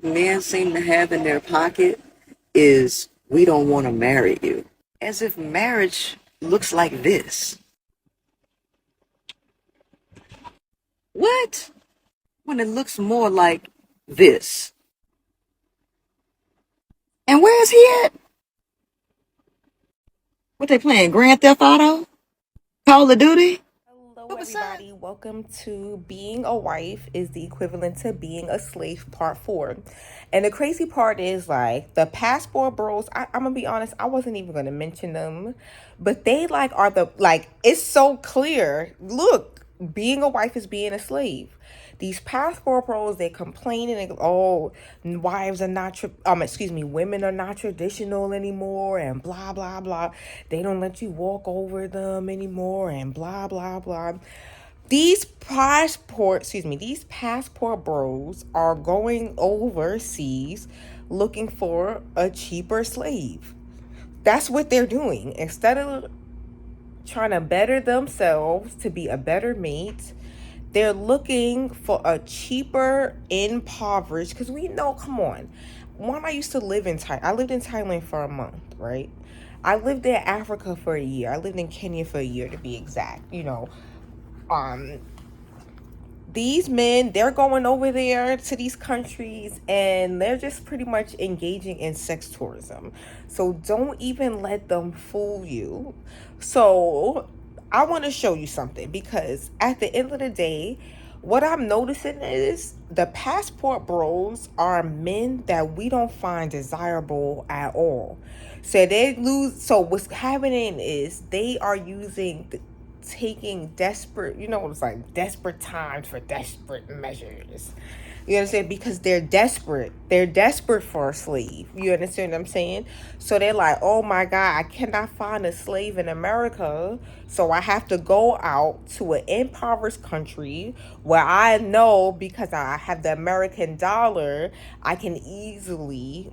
men seem to have in their pocket is we don't want to marry you. As if marriage looks like this. What? When it looks more like this. And where is he at? What they playing? Grand Theft Auto? Call of Duty? Hello, What was that? everybody. Welcome to Being a Wife is the equivalent to Being a Slave Part 4. And the crazy part is, like, the passport bros, I'm going to be honest, I wasn't even going to mention them. But they, like, are it's so clear. Look, being a wife is being a slave. These passport pros, they complaining and oh, wives are not women are not traditional anymore and blah blah blah. They don't let you walk over them anymore and blah blah blah. These passport bros are going overseas looking for a cheaper slave. That's what they're doing. Instead of trying to better themselves to be a better mate, they're looking for a cheaper, impoverished. Because we know, come on. When I used to live in Thailand, I lived in Thailand for a month, right? I lived in Africa for a year. I lived in Kenya for a year to be exact. Um, these men, they're going over there to these countries and they're just pretty much engaging in sex tourism. So don't even let them fool you. So I want to show you something because at the end of the day, what I'm noticing is the passport bros are men that we don't find desirable at all. So what's happening is they are taking desperate, it's like desperate times for desperate measures. You understand? Because they're desperate. They're desperate for a slave. You understand what I'm saying? So they're like, oh my God, I cannot find a slave in America. So I have to go out to an impoverished country where I know because I have the American dollar, I can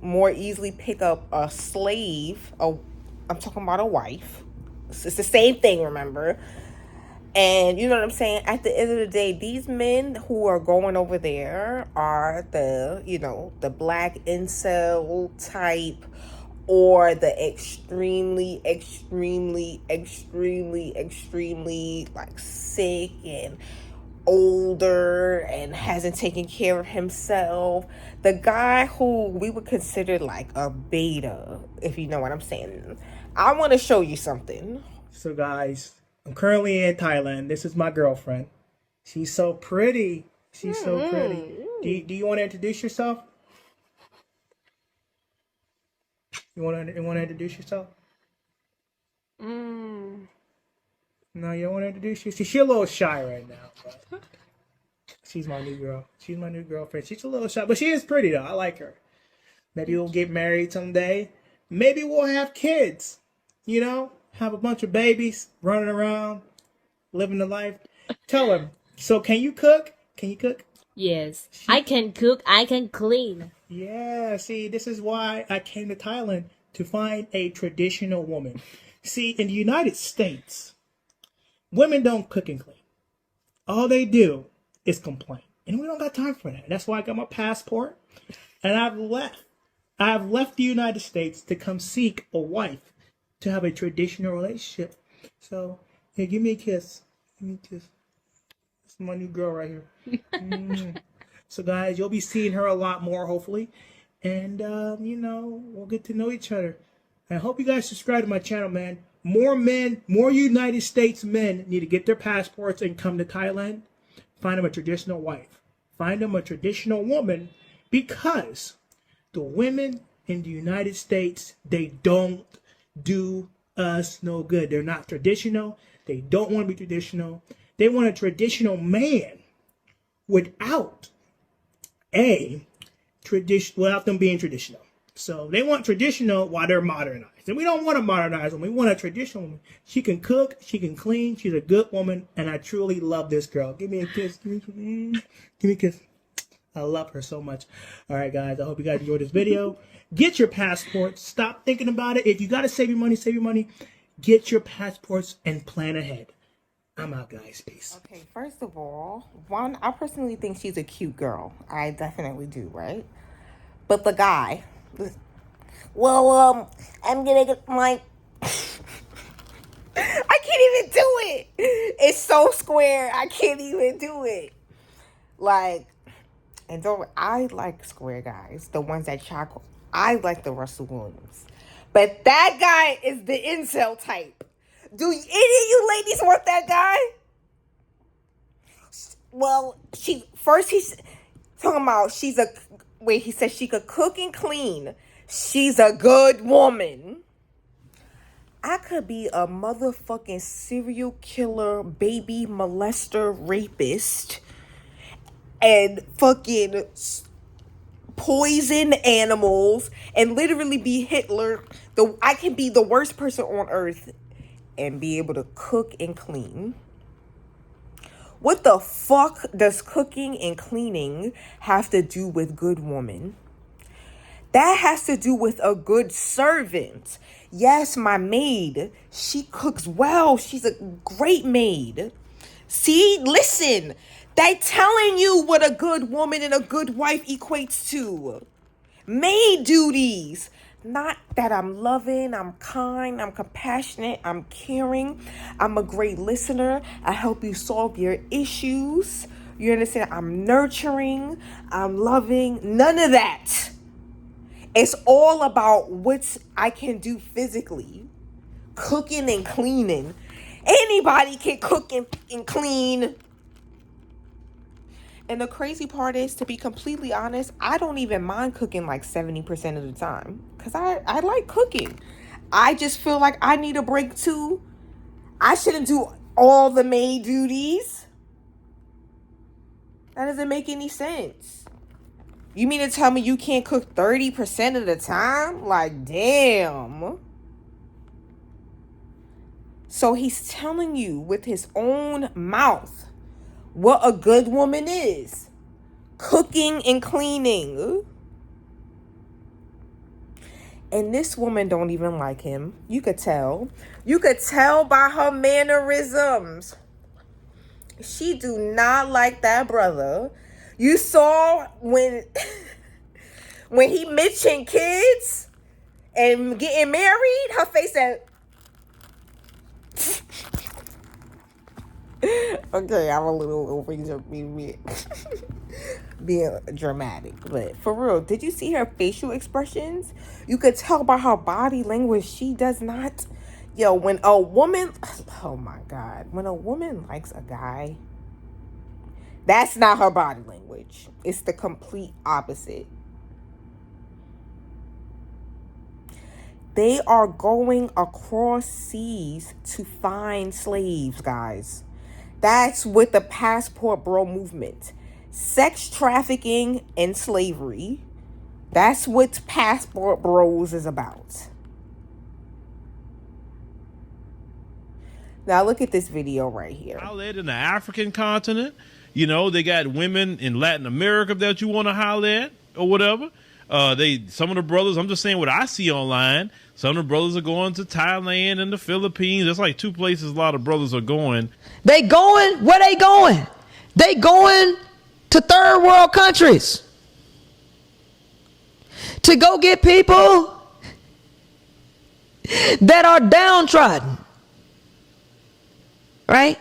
more easily pick up a slave. I'm talking about a wife. It's the same thing, remember? And you know what I'm saying? At the end of the day, these men who are going over there are the black incel type or the extremely, extremely, extremely, extremely like sick and older and hasn't taken care of himself. The guy who we would consider like a beta, if you know what I'm saying. I want to show you something. So, guys, I'm currently in Thailand. This is my girlfriend. She's so pretty. She's so pretty. Do you want to introduce yourself? You want to introduce yourself? No, you don't want to introduce yourself. She's a little shy right now, but she's my new girl. She's my new girlfriend. She's a little shy, but she is pretty though. I like her. Maybe we'll get married someday. Maybe we'll have kids. Have a bunch of babies running around, living the life. Tell him. So, can you cook? Can you cook? Yes, I can cook, I can clean. Yeah, see, this is why I came to Thailand to find a traditional woman. See, in the United States, women don't cook and clean. All they do is complain. And we don't got time for that. That's why I got my passport and I've left. I've left the United States to come seek a wife to have a traditional relationship. So, here, give me a kiss. Give me a kiss. This is my new girl right here. So, guys, you'll be seeing her a lot more, hopefully. And, we'll get to know each other. I hope you guys subscribe to my channel, man. More men, more United States men need to get their passports and come to Thailand. Find them a traditional wife. Find them a traditional woman because the women in the United States, they don't do us no good. They're not traditional. They don't want to be traditional. They want a traditional man without without them being traditional. So they want traditional while they're modernized. And we don't want to modernize them. We want a traditional woman. She can cook, she can clean, she's a good woman, and I truly love this girl. Give me a kiss. Give me a kiss. I love her so much. All right, guys, I hope you guys enjoyed this video. Get your passports. Stop thinking about it. If you got to save your money, save your money. Get your passports and plan ahead. I'm out, guys. Peace. Okay, first of all, I personally think she's a cute girl. I definitely do, right? But the guy, well, I'm gonna get my. I can't even do it. It's so square. I can't even do it. Like, and don't I like square guys, the ones that chocolate. I like the Russell Williams, but that guy is the incel type. Do any of you ladies want that guy? Well, he's talking about he said she could cook and clean. She's a good woman. I could be a motherfucking serial killer, baby molester, rapist, and fucking poison animals, and literally be Hitler. I can be the worst person on earth and be able to cook and clean. What the fuck does cooking and cleaning have to do with good woman? That has to do with a good servant. Yes, my maid, she cooks well. She's a great maid. See, listen, they telling you what a good woman and a good wife equates to. Maid duties. Not that I'm loving, I'm kind, I'm compassionate, I'm caring, I'm a great listener, I help you solve your issues. You understand? I'm nurturing, I'm loving, none of that. It's all about what I can do physically. Cooking and cleaning. Anybody can cook and clean. And the crazy part is, to be completely honest, I don't even mind cooking like 70% of the time. Because I like cooking. I just feel like I need a break too. I shouldn't do all the maid duties. That doesn't make any sense. You mean to tell me you can't cook 30% of the time? Like, damn. So he's telling you with his own mouth what a good woman is. Cooking and cleaning. And this woman don't even like him. You could tell. You could tell by her mannerisms. She do not like that brother. You saw when he mentioned kids and getting married, her face said, okay, I'm a little over being dramatic, but for real, did you see her facial expressions? You could tell by her body language she does not. Yo, when a woman, oh my God, when a woman likes a guy, that's not her body language. It's the complete opposite. They are going across seas to find slaves, guys. That's what the passport bro movement. Sex trafficking and slavery. That's what passport bros is about. Now look at this video right here. Outlet in the African continent. You know, they got women in Latin America that you want to holler at or whatever. Some of the brothers, I'm just saying what I see online. Some of the brothers are going to Thailand and the Philippines. That's like two places a lot of brothers are going. They going? Where they going? They going to third world countries to go get people that are downtrodden, right?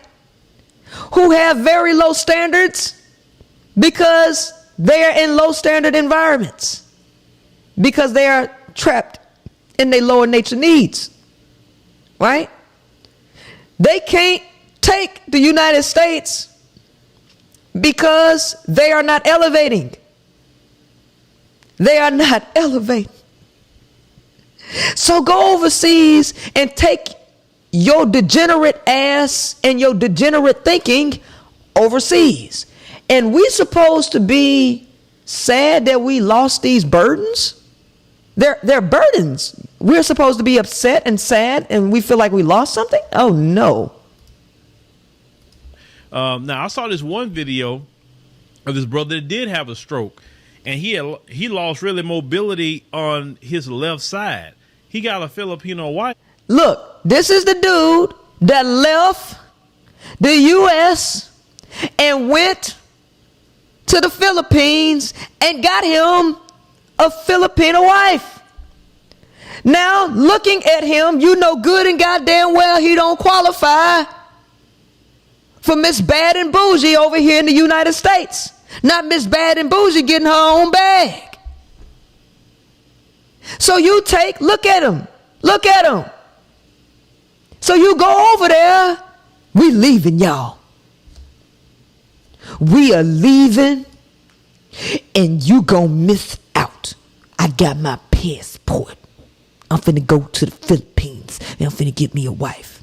Who have very low standards because they are in low standard environments, because they are trapped in their lower nature needs, right? They can't take the United States because they are not elevating. They are not elevating. So go overseas and take your degenerate ass and your degenerate thinking overseas. And we supposed to be sad that we lost these burdens? They're burdens. We're supposed to be upset and sad and we feel like we lost something? Oh, no. Now, I saw this one video of this brother that did have a stroke, and he lost really mobility on his left side. He got a Filipino wife. Look, this is the dude that left the U.S. and went to the Philippines and got him a Filipino wife. Now, looking at him, you know good and goddamn well he don't qualify for Miss Bad and Bougie over here in the United States. Not Miss Bad and Bougie getting her own bag. So you look at him. Look at him. So you go over there. We leaving, y'all. We are leaving, and you gonna miss out. I got my passport. I'm finna go to the Philippines, and I'm finna get me a wife.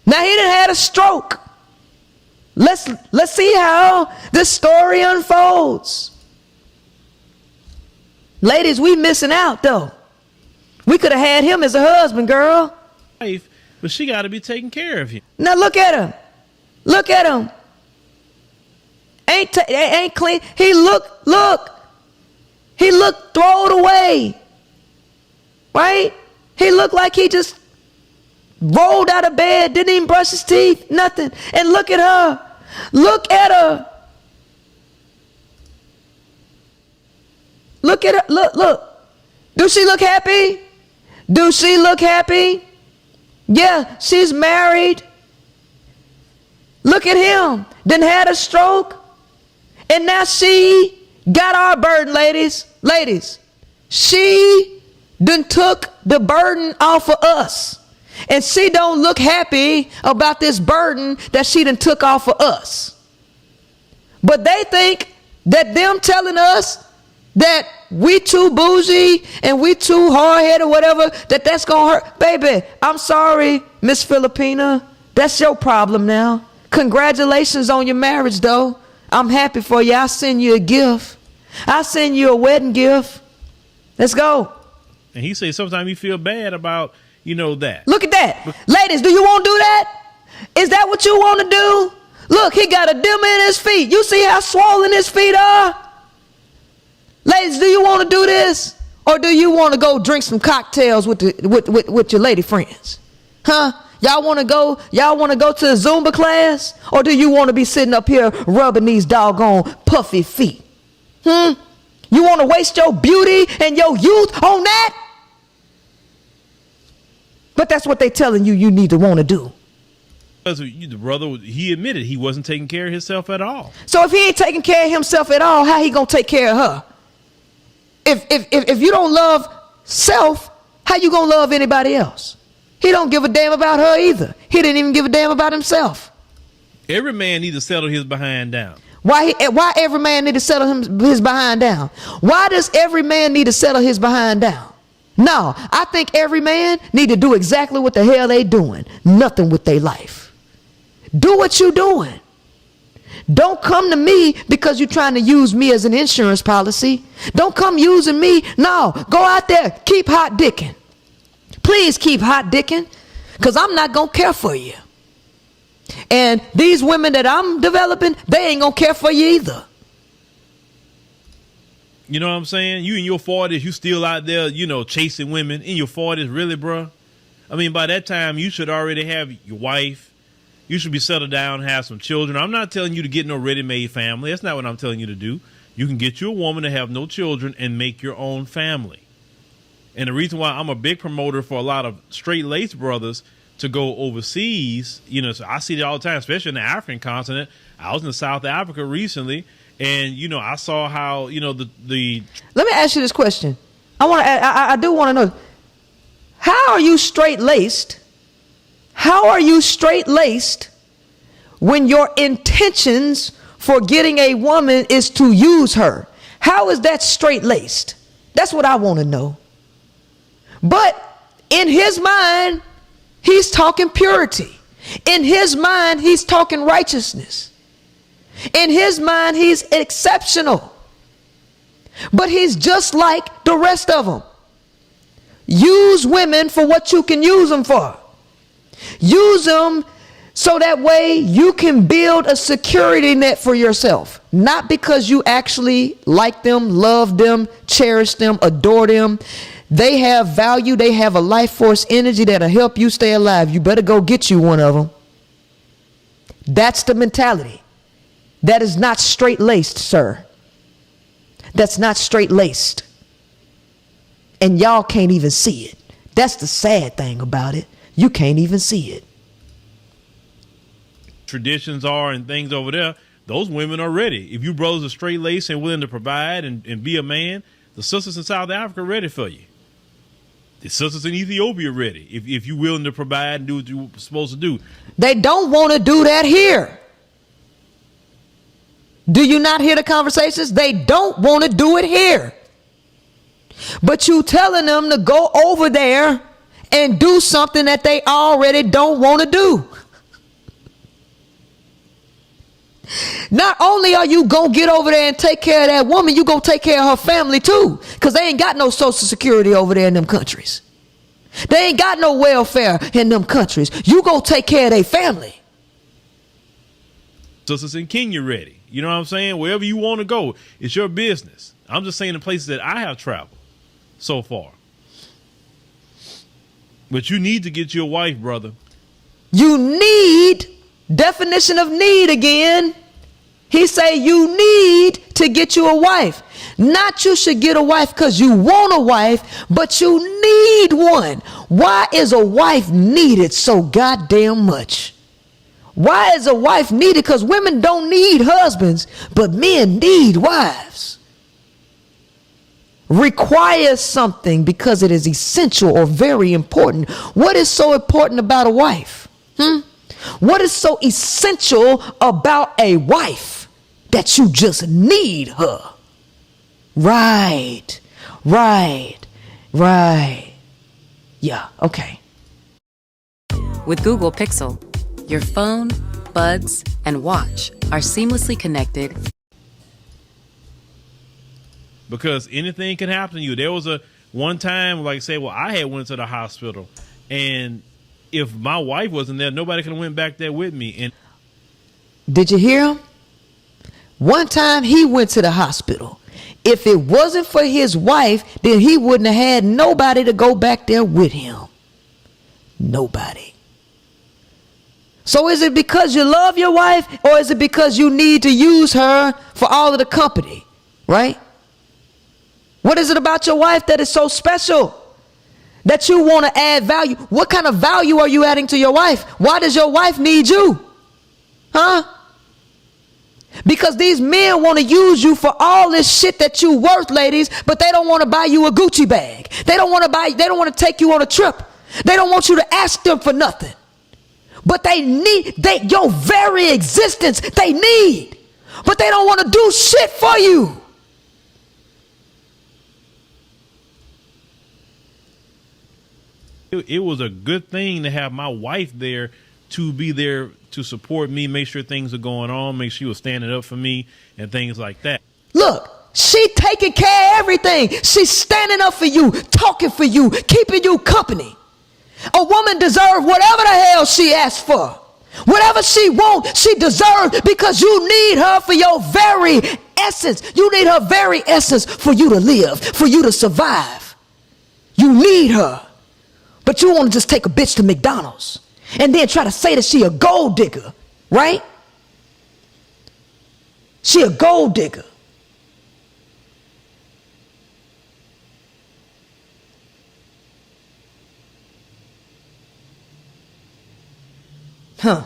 Now he done had a stroke. Let's see how this story unfolds. Ladies, we missing out though. We could have had him as a husband, girl. Wife, but she got to be taking care of you. Now look at him. Look at him. Ain't clean. He look. He looked thrown away. Right? He looked like he just rolled out of bed, didn't even brush his teeth, nothing. And look at her. Look at her. Look at her. Look. Do she look happy? Do she look happy? Yeah, she's married. Look at him. Done had a stroke. And now she got our burden, ladies. Ladies, she done took the burden off of us. And she don't look happy about this burden that she done took off of us. But they think that them telling us that we too bougie and we too hard-headed or whatever, that's gonna hurt. Baby, I'm sorry, Miss Filipina. That's your problem now. Congratulations on your marriage, though. I'm happy for you. I'll send you a gift. I'll send you a wedding gift. Let's go. And he said sometimes you feel bad about, that. Look at that. Ladies, do you want to do that? Is that what you want to do? Look, he got a dimmer in his feet. You see how swollen his feet are? Ladies, do you want to do this? Or do you want to go drink some cocktails with your lady friends? Huh? Y'all want to go to the Zumba class? Or do you want to be sitting up here rubbing these doggone puffy feet? You want to waste your beauty and your youth on that? But that's what they telling you need to want to do. Because the brother, he admitted he wasn't taking care of himself at all. So if he ain't taking care of himself at all, how he gonna take care of her? If you don't love self, how you gonna love anybody else? He don't give a damn about her either. He didn't even give a damn about himself. Every man needs to settle his behind down. Why every man need to settle his behind down? Why does every man need to settle his behind down? No, I think every man need to do exactly what the hell they doing. Nothing with their life. Do what you doing. Don't come to me because you're trying to use me as an insurance policy. Don't come using me. No, go out there. Keep hot dicking. Please keep hot dicking, because I'm not going to care for you. And these women that I'm developing, they ain't going to care for you either. You know what I'm saying? You in your 40s, you still out there, chasing women in your 40s, really, bro? I mean, by that time, you should already have your wife. You should be settled down, have some children. I'm not telling you to get no ready-made family. That's not what I'm telling you to do. You can get you a woman to have no children and make your own family. And the reason why I'm a big promoter for a lot of straight-laced brothers to go overseas, so I see it all the time, especially in the African continent. I was in South Africa recently, and, I saw how, the Let me ask you this question. I do want to know, how are you straight-laced? How are you straight-laced when your intentions for getting a woman is to use her? How is that straight-laced? That's what I want to know. But in his mind, he's talking purity. In his mind, he's talking righteousness. In his mind, he's exceptional. But he's just like the rest of them. Use women for what you can use them for. Use them so that way you can build a security net for yourself. Not because you actually like them, love them, cherish them, adore them. They have value. They have a life force energy that'll help you stay alive. You better go get you one of them. That's the mentality. That is not straight-laced, sir. that's not straight laced. And y'all can't even see it. That's the sad thing about it. You can't even see it. Traditions are and things over there, those women are ready. If you brothers are straight laced and willing to provide and be a man, the sisters in South Africa are ready for you. The sisters in Ethiopia are ready. If you're willing to provide and do what you're supposed to do. They don't want to do that here. Do you not hear the conversations? They don't want to do it here. But you telling them to go over there and do something that they already don't want to do. Not only are you going to get over there and take care of that woman, you going to take care of her family too. Because they ain't got no social security over there in them countries. They ain't got no welfare in them countries. You going to take care of their family. Sisters in Kenya ready. You know what I'm saying? Wherever you want to go, it's your business. I'm just saying the places that I have traveled so far. But you need to get you a wife, brother. You need, definition of need again. He say you need to get you a wife. Not you should get a wife because you want a wife, but you need one. Why is a wife needed so goddamn much? Why is a wife needed? Because women don't need husbands, but men need wives. Requires something because it is essential or very important. What is so important about a wife? What is so essential about a wife that you just need her? Right. Yeah, okay. With Google Pixel, your phone, buds, and watch are seamlessly connected. Because anything can happen to you. There was a one time, like say, well, I had went to the hospital, and if my wife wasn't there, nobody could have went back there with me. And did you hear him? One time he went to the hospital. If it wasn't for his wife, then he wouldn't have had nobody to go back there with him. Nobody. So is it because you love your wife, or is it because you need to use her for all of the company, right? What is it about your wife that is so special that you want to add value? What kind of value are you adding to your wife? Why does your wife need you? Huh? Because these men want to use you for all this shit that you worth, ladies, but they don't want to buy you a Gucci bag. They don't want to take you on a trip. They don't want you to ask them for nothing. But your very existence, they need. But they don't want to do shit for you. it was a good thing to have my wife there, to be there to support me, make sure things are going on, make sure she was standing up for me and things like that. Look, she taking care of everything. She's standing up for you, talking for you, keeping you company. A woman deserves whatever the hell she asks for. Whatever she wants, she deserves, because you need her for your very essence. You need her very essence for you to live, for you to survive. You need her. But you want to just take a bitch to McDonald's and then try to say that she a gold digger, right? She a gold digger. Huh.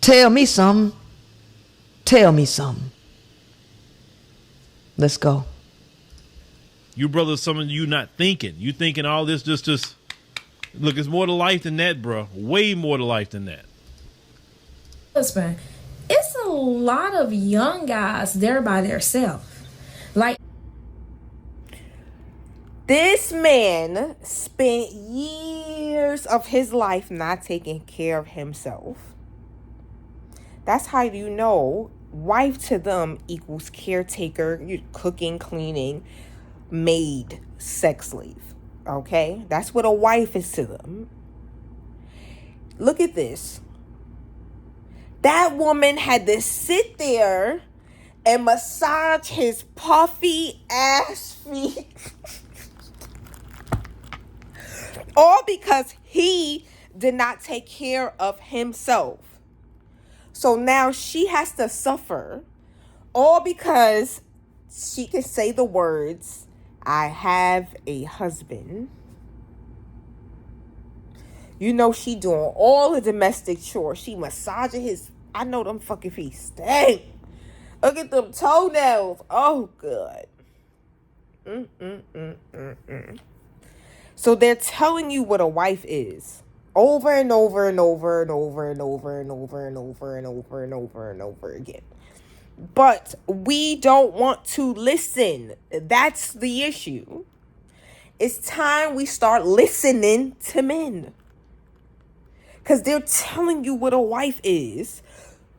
Tell me something. Tell me something. Let's go. You brothers, some of you not thinking. You thinking all this just look, it's more to life than that, bro. Way more to life than that. Husband, it's a lot of young guys there by themselves. Like, this man spent years of his life not taking care of himself. That's how you know wife to them equals caretaker, cooking, cleaning, maid, sex slave. Okay? That's what a wife is to them. Look at this. That woman had to sit there and massage his puffy ass feet. All because he did not take care of himself. So now she has to suffer. All because she can say the words, I have a husband. You know, she doing all the domestic chores. She massaging his, I know them fucking feet stink. Look at them toenails. Oh, good. So they're telling you what a wife is over and over and over and over and over and over and over and over and over and over again. But we don't want to listen. That's the issue. It's time we start listening to men. Because they're telling you what a wife is.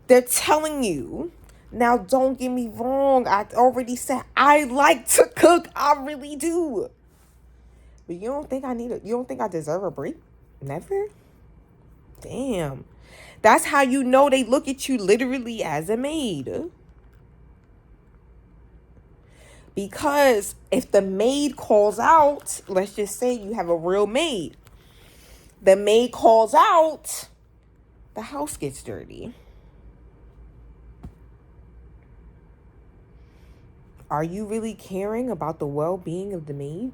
They're telling you. Now, don't get me wrong. I already said I like to cook. I really do. But you don't think you don't think I deserve a break? Never? Damn. That's how you know they look at you literally as a maid. Because if the maid calls out, let's just say you have a real maid. The maid calls out, the house gets dirty. Are you really caring about the well-being of the maid?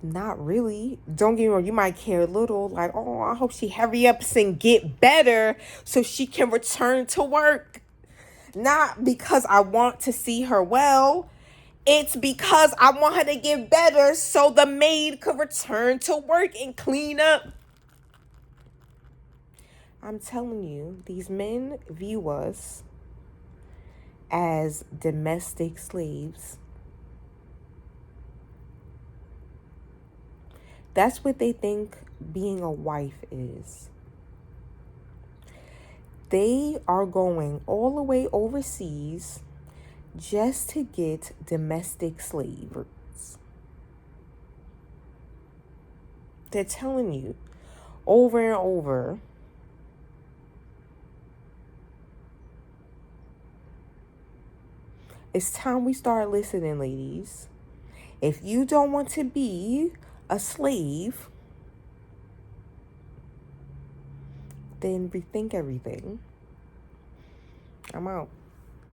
Not really. Don't get me wrong, you might care a little, like, oh, I hope she hurry up and get better so she can return to work. Not because I want to see her well. It's because I want her to get better so the maid could return to work and clean up. I'm telling you, these men view us as domestic slaves. That's what they think being a wife is. They are going all the way overseas just to get domestic slaves. They're telling you over and over. It's time we start listening, ladies. If you don't want to be a slave, then rethink everything. I'm out.